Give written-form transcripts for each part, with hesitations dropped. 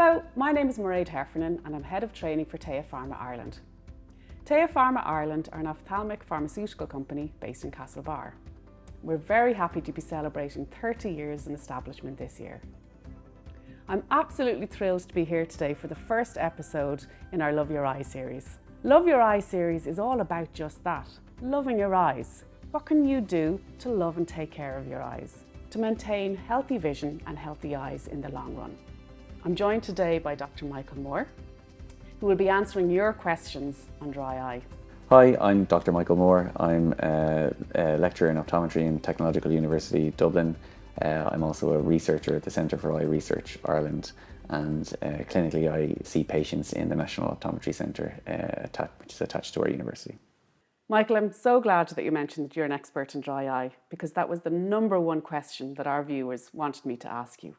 Hello, my name is Mairead Heffernan and I'm Head of Training for Théa Pharma Ireland. Théa Pharma Ireland are an ophthalmic pharmaceutical company based in Castlebar. We're very happy to be celebrating 30 years in establishment this year. I'm absolutely thrilled to be here today for the first episode in our Love Your Eye series. Love Your Eye series is all about just that, loving your eyes. What can you do to love and take care of your eyes, to maintain healthy vision and healthy eyes in the long run? I'm joined today by Dr. Michael Moore, who will be answering your questions on dry eye. Hi, I'm Dr. Michael Moore. I'm a lecturer in optometry in Technological University Dublin. I'm also a researcher at the Centre for Eye Research Ireland, and clinically I see patients in the National Optometry Centre, which is attached to our university. Michael, I'm so glad that you mentioned that you're an expert in dry eye, because that was the number one question that our viewers wanted me to ask you.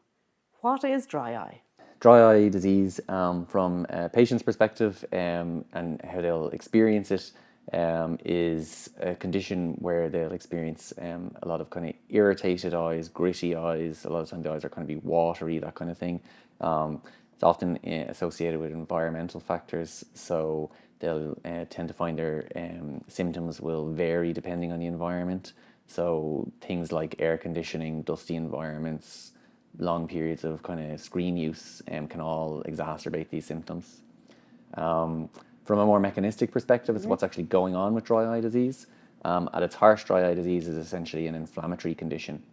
What is dry eye? Dry eye disease, from a patient's perspective and how they'll experience it, is a condition where they'll experience a lot of kind of irritated eyes, gritty eyes. A lot of times the eyes are kind of be watery, that kind of thing. It's often associated with environmental factors, so they'll tend to find their symptoms will vary depending on the environment. So things like air conditioning, dusty environments, long periods of kind of screen use can all exacerbate these symptoms. From a more mechanistic perspective, it's what's actually going on with dry eye disease. At its heart, dry eye disease is essentially an inflammatory condition.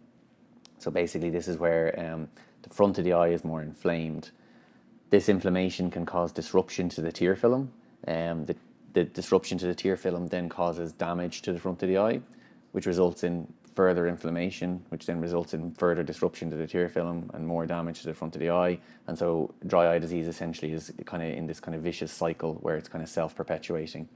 So basically this is where the front of the eye is more inflamed. This inflammation can cause disruption to the tear film. The disruption to the tear film then causes damage to the front of the eye, which results in further inflammation, which then results in further disruption to the tear film and more damage to the front of the eye. And so dry eye disease essentially is kind of in this kind of vicious cycle where it's kind of self-perpetuating.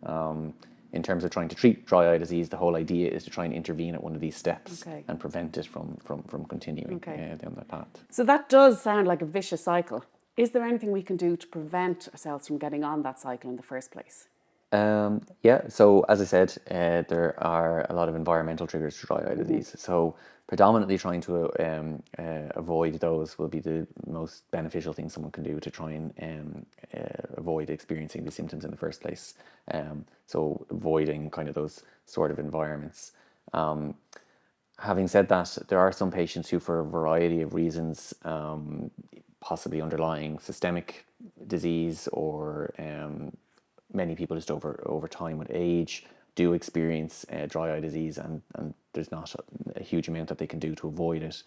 In terms of trying to treat dry eye disease, the whole idea is to try and intervene at one of these steps and prevent it from continuing down that path. So that does sound like a vicious cycle. Is there anything we can do to prevent ourselves from getting on that cycle in the first place? Yeah, so as I said, there are a lot of environmental triggers to dry eye disease. So predominantly trying to avoid those will be the most beneficial thing someone can do to try and avoid experiencing the symptoms in the first place. So avoiding kind of those sort of environments. Having said that, there are some patients who, for a variety of reasons, possibly underlying systemic disease or many people just over time with age do experience dry eye disease, and there's not a huge amount that they can do to avoid it.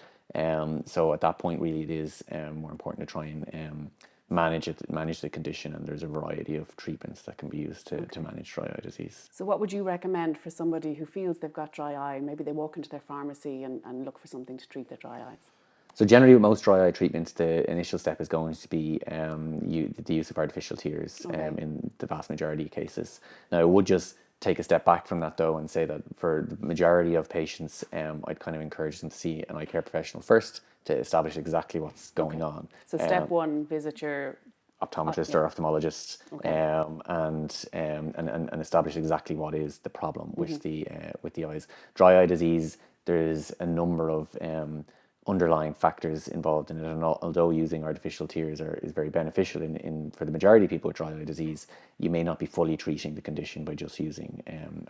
So at that point, really, it is more important to try and manage the condition, and there's a variety of treatments that can be used to manage dry eye disease. So what would you recommend for somebody who feels they've got dry eye? Maybe they walk into their pharmacy and look for something to treat their dry eyes. So generally with most dry eye treatments, the initial step is going to be the use of artificial tears in the vast majority of cases. Now I would just take a step back from that though and say that for the majority of patients, I'd kind of encourage them to see an eye care professional first to establish exactly what's going on. So step one, visit your optometrist or ophthalmologist, and establish exactly what is the problem with the eyes. Dry eye disease, there's a number of underlying factors involved in it, and although using artificial tears is very beneficial for the majority of people with dry eye disease, you may not be fully treating the condition by just using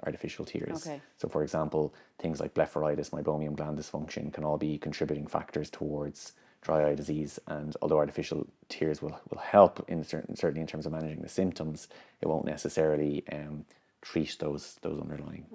artificial tears. So for example, things like Blepharitis, Meibomian gland dysfunction can all be contributing factors towards dry eye disease, and although artificial tears will help certainly in terms of managing the symptoms, it won't necessarily treat those underlying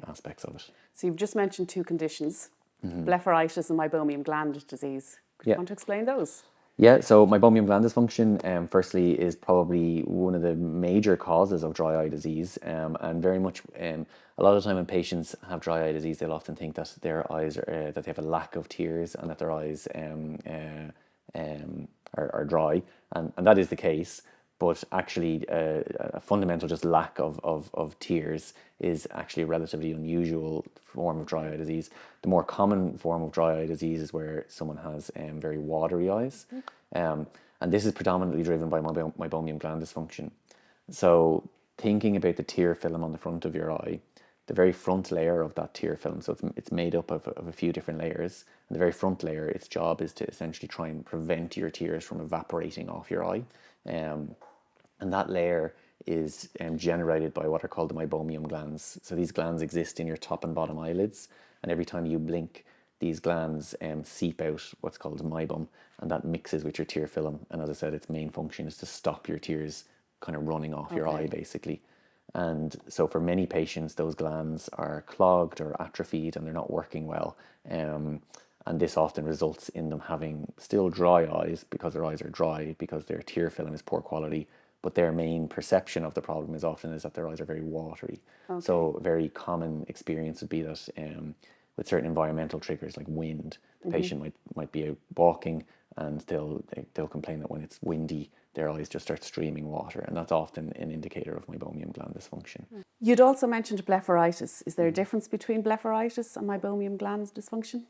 aspects of it. So you've just mentioned two conditions, Blepharitis and Meibomian gland disease. Could you want to explain those? Yeah, so Meibomian gland dysfunction, firstly, is probably one of the major causes of dry eye disease, and very much a lot of the time when patients have dry eye disease, they'll often think that their eyes are that they have a lack of tears and that their eyes are dry, and that is the case. But actually, a fundamental just lack of tears is actually a relatively unusual form of dry eye disease. The more common form of dry eye disease is where someone has very watery eyes. And this is predominantly driven by Meibomian gland dysfunction. So thinking about the tear film on the front of your eye, the very front layer of that tear film. So it's made up of a few different layers. And the very front layer, its job is to essentially try and prevent your tears from evaporating off your eye. And that layer is generated by what are called the Meibomian glands. So these glands exist in your top and bottom eyelids, and every time you blink, these glands seep out what's called meibum, and that mixes with your tear film. And as I said, its main function is to stop your tears kind of running off your eye, basically. And so for many patients, those glands are clogged or atrophied and they're not working well. And this often results in them having still dry eyes because their eyes are dry, because their tear film is poor quality, but their main perception of the problem is that their eyes are very watery. So a very common experience would be that with certain environmental triggers like wind, the patient might be out walking and they'll complain that when it's windy, their eyes just start streaming water, and that's often an indicator of Meibomian gland dysfunction. You'd also mentioned blepharitis. Is there a difference between blepharitis and Meibomian gland dysfunction?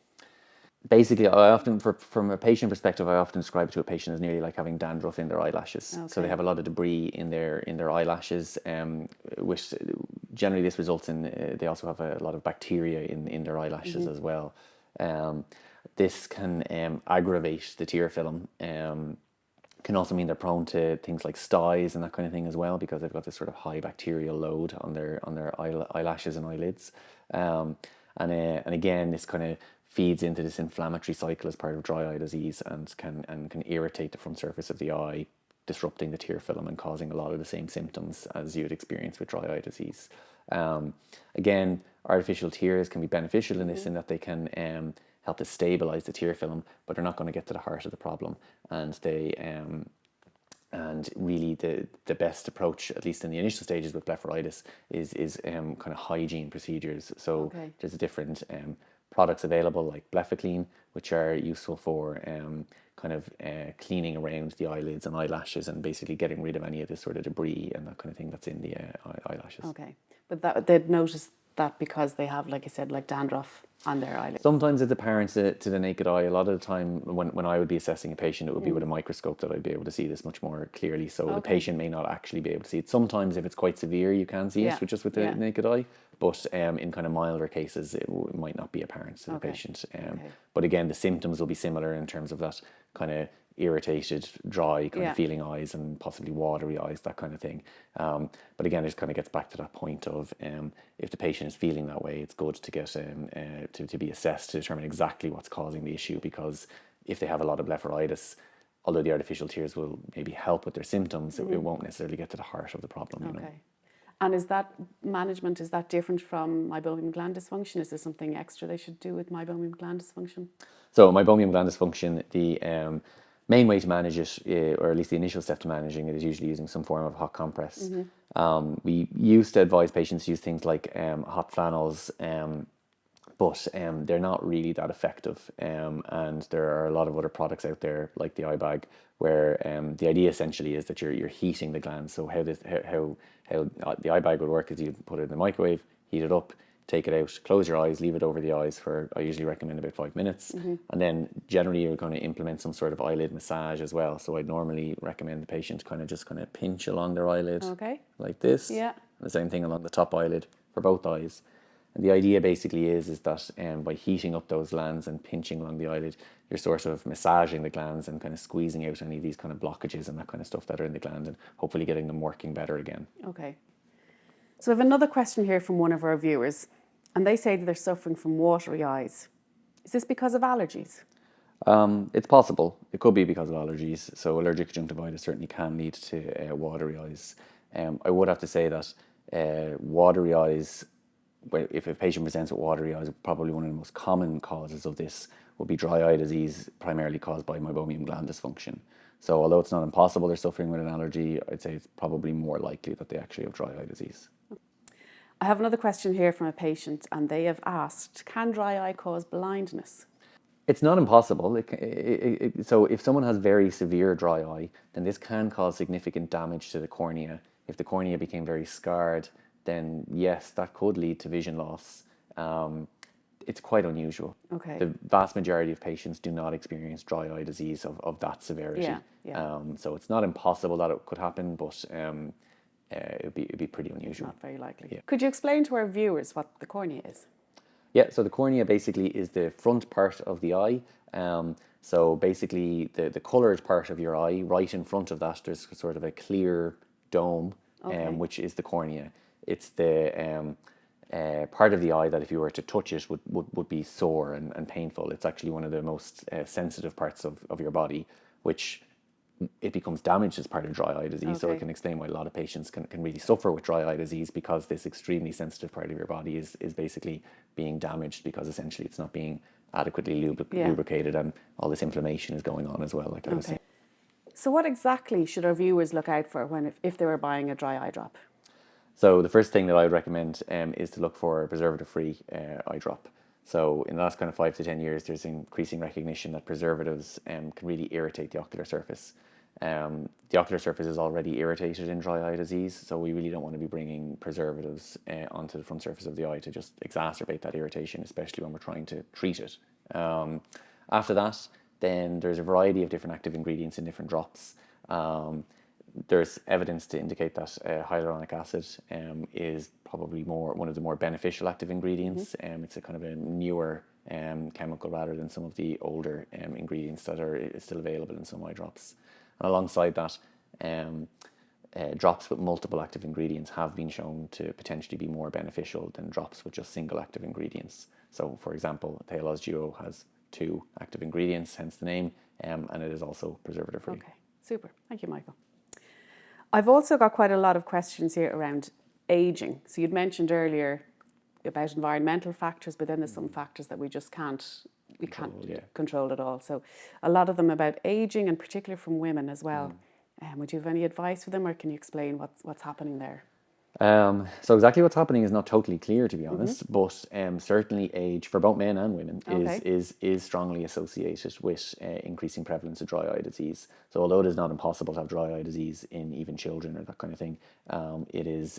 Basically, I often, from a patient perspective, I often describe it to a patient as nearly like having dandruff in their eyelashes. So they have a lot of debris in their eyelashes, which generally this results in, they also have a lot of bacteria in their eyelashes as well. This can aggravate the tear film. Can also mean they're prone to things like styes and that kind of thing as well, because they've got this sort of high bacterial load on their eyelashes and eyelids. And again, this kind of feeds into this inflammatory cycle as part of dry eye disease, and can irritate the front surface of the eye, disrupting the tear film and causing a lot of the same symptoms as you would experience with dry eye disease. Again, artificial tears can be beneficial in this, in that they can help to stabilize the tear film, but they're not going to get to the heart of the problem. And they and really the best approach, at least in the initial stages with blepharitis, is kind of hygiene procedures. So there's different products available like Blephicline, which are useful for kind of cleaning around the eyelids and eyelashes and basically getting rid of any of this sort of debris and that kind of thing that's in the eyelashes. Okay, but they'd notice that because they have, like I said, like dandruff on their eyelids. Sometimes it's apparent to the naked eye. A lot of the time when I would be assessing a patient, it would be with a microscope that I'd be able to see this much more clearly. So the patient may not actually be able to see it. Sometimes if it's quite severe, you can see it just with the naked eye. But in kind of milder cases, it might not be apparent to the patient. But again, the symptoms will be similar in terms of that kind of irritated, dry kind of feeling eyes and possibly watery eyes, that kind of thing. But again, it just kind of gets back to that point of if the patient is feeling that way, it's good to get to be assessed to determine exactly what's causing the issue, because if they have a lot of blepharitis, although the artificial tears will maybe help with their symptoms, it won't necessarily get to the heart of the problem. You know? And is that management, is that different from Meibomian gland dysfunction? Is there something extra they should do with Meibomian gland dysfunction? So Meibomian gland dysfunction, the main way to manage it, or at least the initial step to managing it, is usually using some form of hot compress. We used to advise patients to use things like hot flannels, but they're not really that effective. And there are a lot of other products out there, like the eye bag, where the idea essentially is that you're heating the glands. So how the eye bag would work is you put it in the microwave, heat it up, take it out, close your eyes, leave it over the eyes for, I usually recommend about 5 minutes. And then generally you're going to implement some sort of eyelid massage as well. So I'd normally recommend the patient kind of pinch along their eyelid like this. And the same thing along the top eyelid for both eyes. And the idea basically is that by heating up those glands and pinching along the eyelid, you're sort of massaging the glands and kind of squeezing out any of these kind of blockages and that kind of stuff that are in the gland, and hopefully getting them working better again. Okay. So I have another question here from one of our viewers, and they say that they're suffering from watery eyes. Is this because of allergies? It's possible. It could be because of allergies. So allergic conjunctivitis certainly can lead to watery eyes. I would have to say that watery eyes, if a patient presents with watery eyes, probably one of the most common causes of this would be dry eye disease, primarily caused by Meibomian gland dysfunction. So although it's not impossible they're suffering with an allergy, I'd say it's probably more likely that they actually have dry eye disease. I have another question here from a patient, and they have asked, can dry eye cause blindness? It's not impossible. So if someone has very severe dry eye, then this can cause significant damage to the cornea. If the cornea became very scarred, then yes, that could lead to vision loss. It's quite unusual. The vast majority of patients do not experience dry eye disease of that severity. So it's not impossible that it could happen, but it'd be pretty unusual. Not very likely. Yeah. Could you explain to our viewers what the cornea is? Yeah, so the cornea basically is the front part of the eye. So basically the coloured part of your eye, right in front of that, there's sort of a clear dome, which is the cornea. It's the part of the eye that if you were to touch it would be sore and painful. It's actually one of the most sensitive parts of your body, which it becomes damaged as part of dry eye disease. So it can explain why a lot of patients can really suffer with dry eye disease, because this extremely sensitive part of your body is basically being damaged, because essentially it's not being adequately lubricated, and all this inflammation is going on as well, like I was saying. So what exactly should our viewers look out for if they were buying a dry eye drop? So the first thing that I would recommend is to look for a preservative-free eye drop. So in the last kind of 5 to 10 years, there's increasing recognition that preservatives can really irritate the ocular surface. The ocular surface is already irritated in dry eye disease, so we really don't want to be bringing preservatives onto the front surface of the eye to just exacerbate that irritation, especially when we're trying to treat it. After that, then there's a variety of different active ingredients in different drops. There's evidence to indicate that hyaluronic acid is probably one of the more beneficial active ingredients. It's a kind of a newer chemical rather than some of the older ingredients that are still available in some eye drops. And alongside that, drops with multiple active ingredients have been shown to potentially be more beneficial than drops with just single active ingredients. So, for example, Théa's Duo has 2 active ingredients, hence the name, and it is also preservative-free. Okay, super. Thank you, Michael. I've also got quite a lot of questions here around aging. So you'd mentioned earlier about environmental factors, but then there's some factors that we just can't control at all. So a lot of them about aging, and particularly from women as well. Would you have any advice for them, or can you explain what's happening there? So exactly what's happening is not totally clear, to be honest, but certainly age for both men and women is strongly associated with increasing prevalence of dry eye disease. So although it is not impossible to have dry eye disease in even children or that kind of thing, it is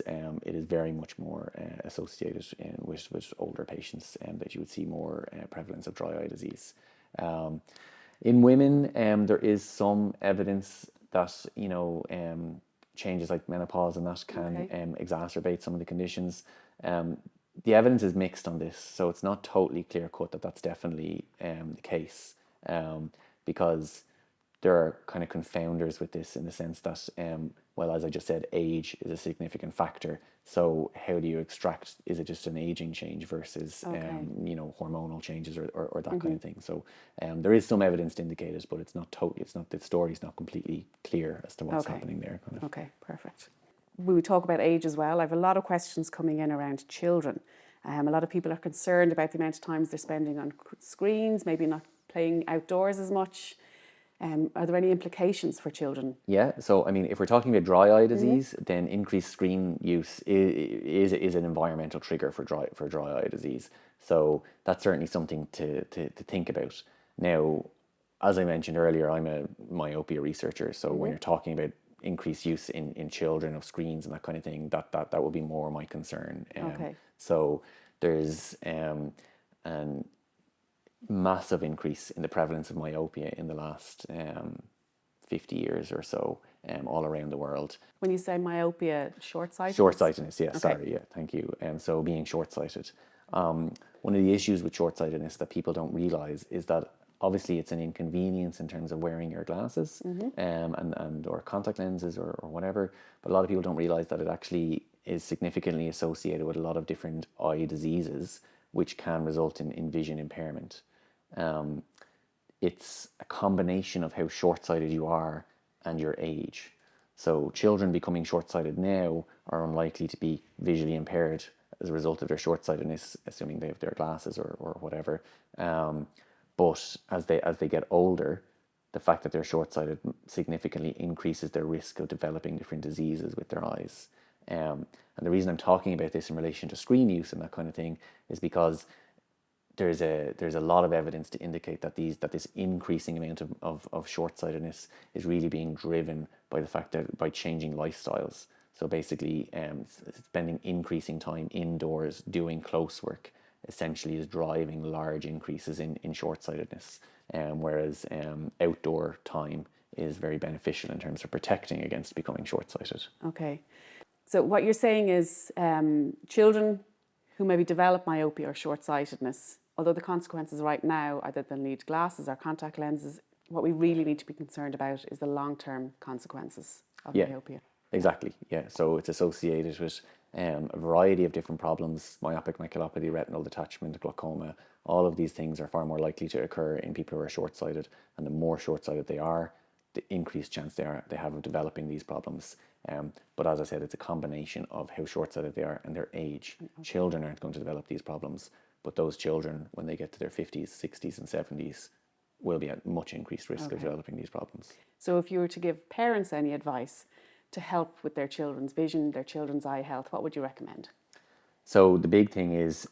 very much more associated with older patients, that you would see more prevalence of dry eye disease. In women, there is some evidence that changes like menopause and that can exacerbate some of the conditions. The evidence is mixed on this, so it's not totally clear cut that that's definitely the case, because there are kind of confounders with this in the sense that, well, as I just said, age is a significant factor. So how do you extract, is it just an aging change versus, hormonal changes or that kind of thing? So there is some evidence to indicate it, but the story's not completely clear as to what's happening there. Kind of. Okay, perfect. We talk about age as well. I have a lot of questions coming in around children. A lot of people are concerned about the amount of times they're spending on screens, maybe not playing outdoors as much. Are there any implications for children? Yeah, so I mean, if we're talking about dry eye disease, then increased screen use is an environmental trigger for dry eye disease. So that's certainly something to think about. Now, as I mentioned earlier, I'm a myopia researcher, so when you're talking about increased use in children of screens and that kind of thing, that would be more my concern. So there's an massive increase in the prevalence of myopia in the last 50 years or so, all around the world. When you say myopia, short-sightedness? Short-sightedness, yeah, sorry, yeah, thank you. So being short-sighted. One of the issues with short-sightedness that people don't realise is that obviously it's an inconvenience in terms of wearing your glasses and or contact lenses or whatever, but a lot of people don't realise that it actually is significantly associated with a lot of different eye diseases which can result in vision impairment. It's a combination of how short-sighted you are and your age. So children becoming short-sighted now are unlikely to be visually impaired as a result of their short-sightedness, assuming they have their glasses or whatever. But as they get older, the fact that they're short-sighted significantly increases their risk of developing different diseases with their eyes. And the reason I'm talking about this in relation to screen use and that kind of thing is because there's a lot of evidence to indicate that this increasing amount of short-sightedness is really being driven by the fact that by changing lifestyles. So basically, spending increasing time indoors doing close work essentially is driving large increases in short-sightedness, whereas outdoor time is very beneficial in terms of protecting against becoming short-sighted. Okay. So what you're saying is children who maybe develop myopia or short-sightedness, although the consequences right now are that they'll need glasses or contact lenses, what we really need to be concerned about is the long-term consequences of myopia. Exactly, yeah. So it's associated with a variety of different problems: myopic maculopathy, retinal detachment, glaucoma. All of these things are far more likely to occur in people who are short-sighted, and the more short-sighted they are, the increased chance they have of developing these problems. But as I said, it's a combination of how short-sighted they are and their age. Children aren't going to develop these problems, but those children, when they get to their 50s, 60s and 70s, will be at much increased risk of developing these problems. So if you were to give parents any advice to help with their children's vision, their children's eye health, what would you recommend? So the big thing is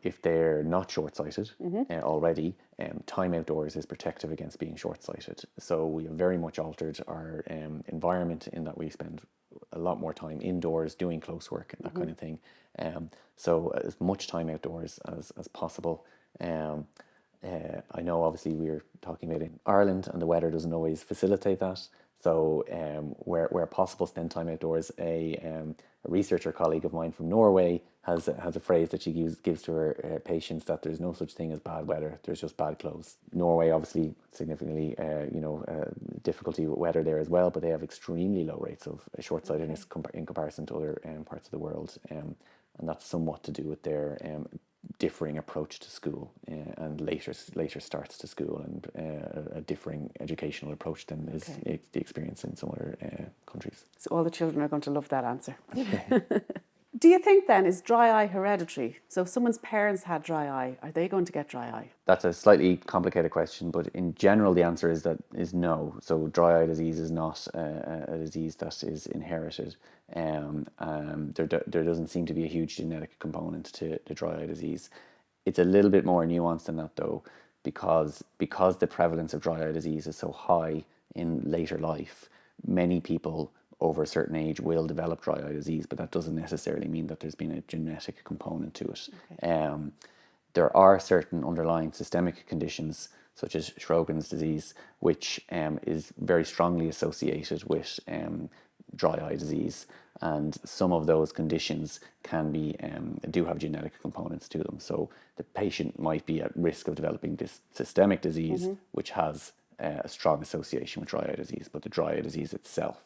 if they're not short-sighted already, time outdoors is protective against being short-sighted. So we have very much altered our environment in that we spend a lot more time indoors doing close work and that kind of thing. So as much time outdoors as possible. I know obviously we're talking about in Ireland and the weather doesn't always facilitate that. So where possible, spend time outdoors. A researcher colleague of mine from Norway has a phrase that she gives to her patients, that there's no such thing as bad weather, there's just bad clothes. Norway obviously significantly difficulty with weather there as well, but they have extremely low rates of short-sightedness in comparison to other parts of the world, and that's somewhat to do with their differing approach to school and later starts to school, and a differing educational approach than is the experience in some other countries. So all the children are going to love that answer. Do you think then, is dry eye hereditary? So if someone's parents had dry eye, are they going to get dry eye? That's a slightly complicated question, but in general the answer is no. So dry eye disease is not a disease that is inherited. There doesn't seem to be a huge genetic component to dry eye disease. It's a little bit more nuanced than that though, because the prevalence of dry eye disease is so high in later life. Many people over a certain age will develop dry eye disease, but that doesn't necessarily mean that there's been a genetic component to it. There are certain underlying systemic conditions, such as Sjogren's disease, which is very strongly associated with dry eye disease, and some of those conditions can be do have genetic components to them. So the patient might be at risk of developing this systemic disease, which has a strong association with dry eye disease, but the dry eye disease itself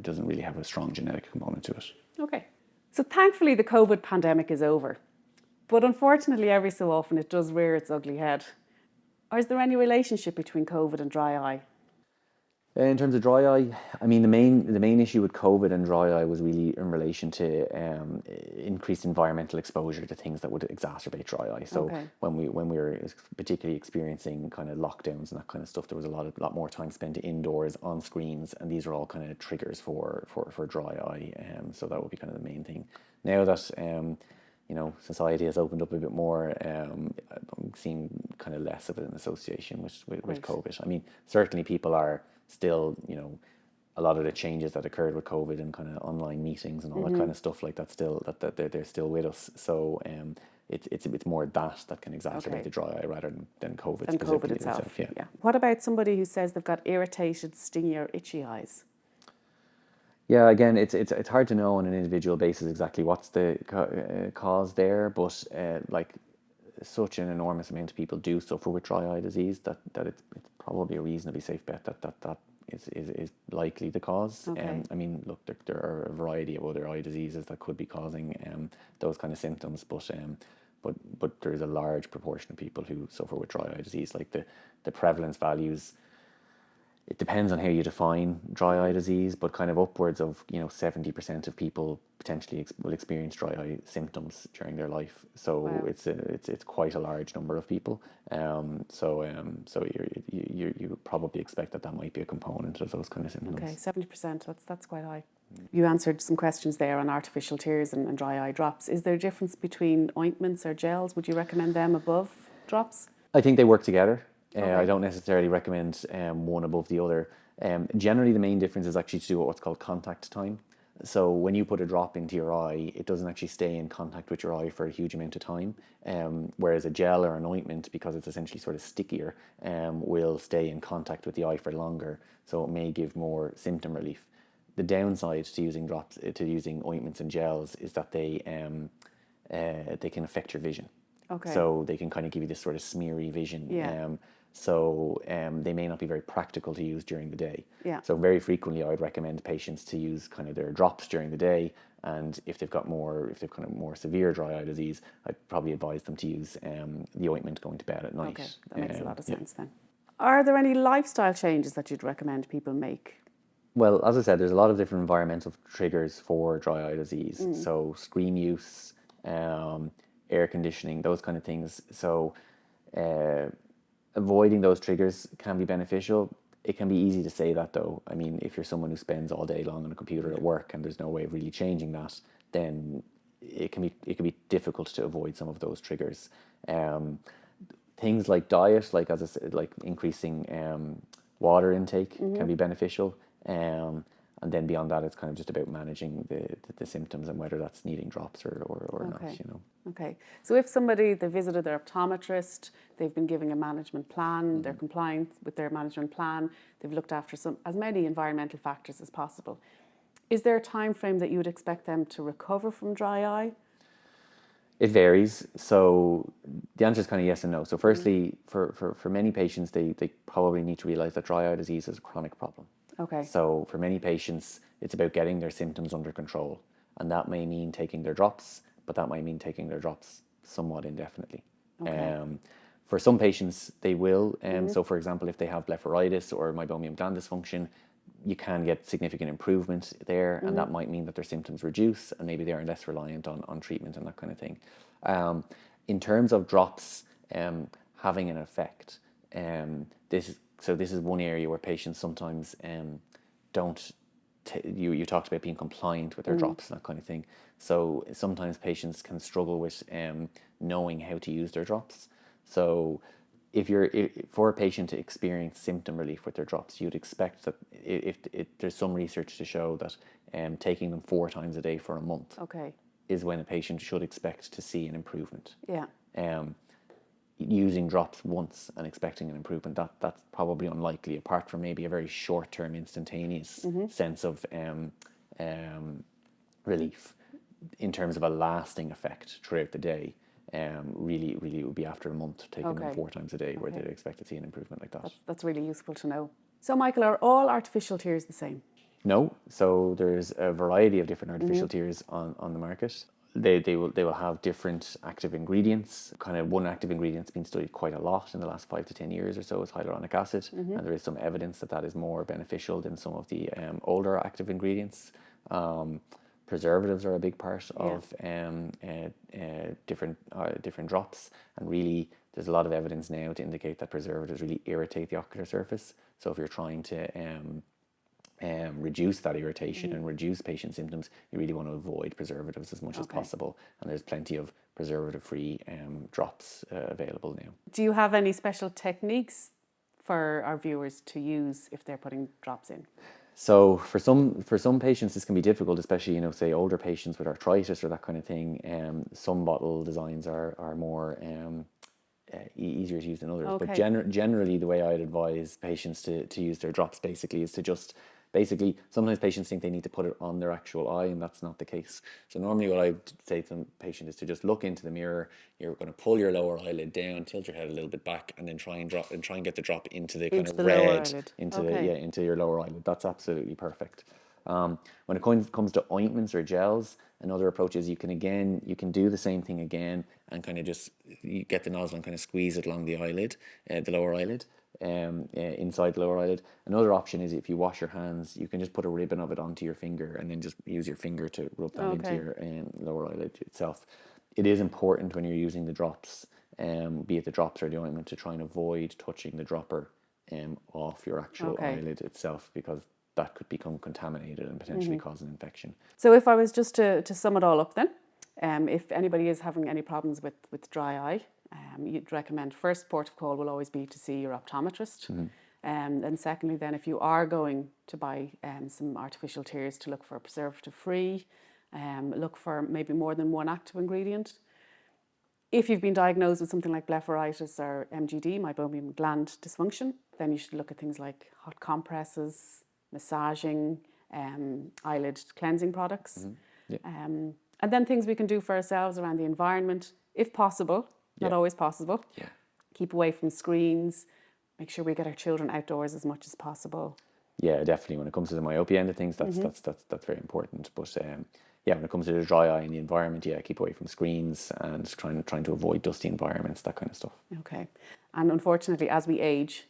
doesn't really have a strong genetic component to it. Okay. So thankfully the COVID pandemic is over, but unfortunately every so often it does rear its ugly head. Or is there any relationship between COVID and dry eye? In terms of dry eye, I mean, the main issue with COVID and dry eye was really in relation to increased environmental exposure to things that would exacerbate dry eye. So when we were particularly experiencing kind of lockdowns and that kind of stuff, there was a lot more time spent indoors on screens, and these are all kind of triggers for dry eye. So that would be kind of the main thing. Now that society has opened up a bit more, I'm seeing kind of less of an association with COVID. I mean, certainly people are still, a lot of the changes that occurred with COVID and kind of online meetings and all that kind of stuff like that, still that they're still with us. So it's more that can exacerbate the dry eye rather than COVID. Than COVID itself. Yeah. What about somebody who says they've got irritated, stingy or itchy eyes? Yeah, again, it's hard to know on an individual basis exactly what's the cause there, but like such an enormous amount of people do suffer with dry eye disease that it's probably a reasonably safe bet that is likely the cause. I mean, look, there are a variety of other eye diseases that could be causing those kind of symptoms, but there is a large proportion of people who suffer with dry eye disease. Like the prevalence values, it depends on how you define dry eye disease, but kind of upwards of 70% of people potentially will experience dry eye symptoms during their life. So it's quite a large number of people. So you probably expect that might be a component of those kind of symptoms. Okay, 70%. That's quite high. You answered some questions there on artificial tears and dry eye drops. Is there a difference between ointments or gels? Would you recommend them above drops? I think they work together. I don't necessarily recommend one above the other. Generally, the main difference is actually to do with what's called contact time. So when you put a drop into your eye, it doesn't actually stay in contact with your eye for a huge amount of time. Whereas a gel or an ointment, because it's essentially sort of stickier, will stay in contact with the eye for longer. So it may give more symptom relief. the downside to using drops, to using ointments and gels, is that they can affect your vision. Okay. So they can kind of give you this sort of smeary vision. Yeah. So they may not be very practical to use during the day. Yeah. So very frequently I would recommend patients to use kind of their drops during the day, and if they've kind of more severe dry eye disease, I'd probably advise them to use the ointment going to bed at night. Okay, that makes a lot of Yeah. sense then. Are there any lifestyle changes that you'd recommend people make? Well, as I said, there's a lot of different environmental triggers for dry eye disease. So screen use, air conditioning, those kind of things. So avoiding those triggers can be beneficial. It can be easy to say that, though. I mean, if you're someone who spends all day long on a computer at work and there's no way of really changing that, then it can be difficult to avoid some of those triggers. Things like diet, like as I said, like increasing water intake can be beneficial. And then beyond that, it's kind of just about managing the symptoms and whether that's needing drops or not, you know. Okay. So if they visited their optometrist, they've been giving a management plan, they're compliant with their management plan, they've looked after as many environmental factors as possible. Is there a time frame that you would expect them to recover from dry eye? It varies. So the answer is kind of yes and no. So firstly, for many patients, they probably need to realize that dry eye disease is a chronic problem. Okay. So for many patients, it's about getting their symptoms under control. And that may mean taking their drops, but that might mean taking their drops somewhat indefinitely. Okay. For some patients, they will. So for example, if they have blepharitis or Meibomian gland dysfunction, you can get significant improvement there, and that might mean that their symptoms reduce and maybe they are less reliant on treatment and that kind of thing. In terms of drops having an effect, this is one area where patients sometimes don't. You talked about being compliant with their drops and that kind of thing. So sometimes patients can struggle with knowing how to use their drops. So for a patient to experience symptom relief with their drops, you'd expect that if there's some research to show that taking them 4 times a day for a month is when a patient should expect to see an improvement. Yeah. Using drops once and expecting an improvement, that's probably unlikely, apart from maybe a very short-term instantaneous sense of relief. In terms of a lasting effect throughout the day, really it would be after a month taking them 4 times a day where they'd expect to see an improvement like that. That's really useful to know. So Michael, are all artificial tears the same? No, so there's a variety of different artificial tears on the market. They will have different active ingredients. Kind of one active ingredient that's been studied quite a lot in the last 5 to 10 years or so is hyaluronic acid, and there is some evidence that is more beneficial than some of the older active ingredients. Preservatives are a big part of different drops, and really there's a lot of evidence now to indicate that preservatives really irritate the ocular surface. So if you're trying to reduce that irritation and reduce patient symptoms, you really want to avoid preservatives as much as possible. And there's plenty of preservative-free drops available now. Do you have any special techniques for our viewers to use if they're putting drops in? So for some patients this can be difficult, especially say older patients with arthritis or that kind of thing. Some bottle designs are more easier to use than others. But generally the way I'd advise patients to use their drops basically is to just sometimes patients think they need to put it on their actual eye, and that's not the case. So normally what I say to the patient is to just look into the mirror. You're going to pull your lower eyelid down, tilt your head a little bit back, and then try and get the drop into the kind of red into your lower eyelid. That's absolutely perfect. When it comes to ointments or gels, another approach is you can do the same thing again and kind of you get the nozzle and kind of squeeze it along the eyelid, the lower eyelid. Inside the lower eyelid. Another option is if you wash your hands, you can just put a ribbon of it onto your finger and then just use your finger to rub that into your lower eyelid itself. It is important when you're using the drops, be it the drops or the ointment, to try and avoid touching the dropper off your actual eyelid itself, because that could become contaminated and potentially cause an infection. So if I was just to sum it all up then, if anybody is having any problems with dry eye, you'd recommend first port of call will always be to see your optometrist. And secondly then, if you are going to buy some artificial tears, to look for preservative free, look for maybe more than one active ingredient. If you've been diagnosed with something like blepharitis or MGD, Meibomian gland dysfunction, then you should look at things like hot compresses, massaging, eyelid cleansing products. Yeah. And then things we can do for ourselves around the environment, if possible, not always possible. Yeah. Keep away from screens, make sure we get our children outdoors as much as possible. Yeah, definitely. When it comes to the myopia end of things, that's very important. But yeah, when it comes to the dry eye and the environment, yeah, keep away from screens and trying to avoid dusty environments, that kind of stuff. Okay. And unfortunately, as we age,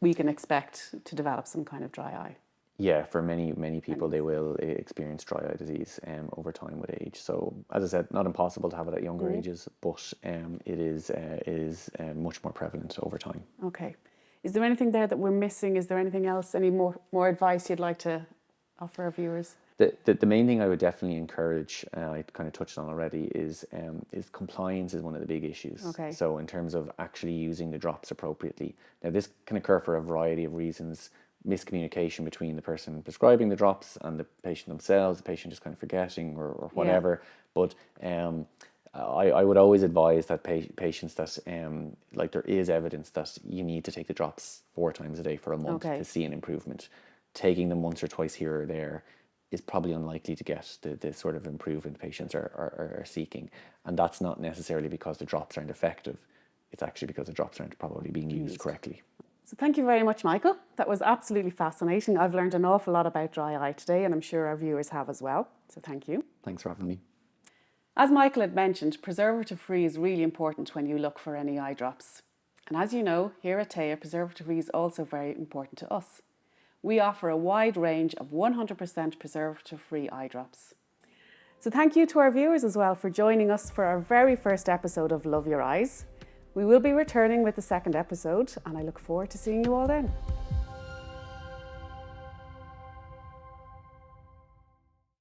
we can expect to develop some kind of dry eye. Yeah, for many people, they will experience dry eye disease over time with age. So, as I said, not impossible to have it at younger ages, but it is much more prevalent over time. Okay. Is there anything there that we're missing? Is there anything else? Any more advice you'd like to offer our viewers? The main thing I would definitely encourage, I kind of touched on already, is compliance is one of the big issues. Okay. So in terms of actually using the drops appropriately. Now this can occur for a variety of reasons. Miscommunication between the person prescribing the drops and the patient themselves, the patient just kind of forgetting or whatever. Yeah. But I would always advise that patients that like there is evidence that you need to take the drops 4 times a day for a month to see an improvement. Taking them once or twice here or there is probably unlikely to get the sort of improvement patients are seeking. And that's not necessarily because the drops aren't effective. It's actually because the drops aren't probably being used correctly. So thank you very much, Michael. That was absolutely fascinating. I've learned an awful lot about dry eye today, and I'm sure our viewers have as well. So thank you. Thanks for having me. As Michael had mentioned, preservative-free is really important when you look for any eye drops. And as you know, here at Théa, preservative-free is also very important to us. We offer a wide range of 100% preservative-free eye drops. So thank you to our viewers as well for joining us for our very first episode of Love Your Eyes. We will be returning with the second episode, and I look forward to seeing you all then.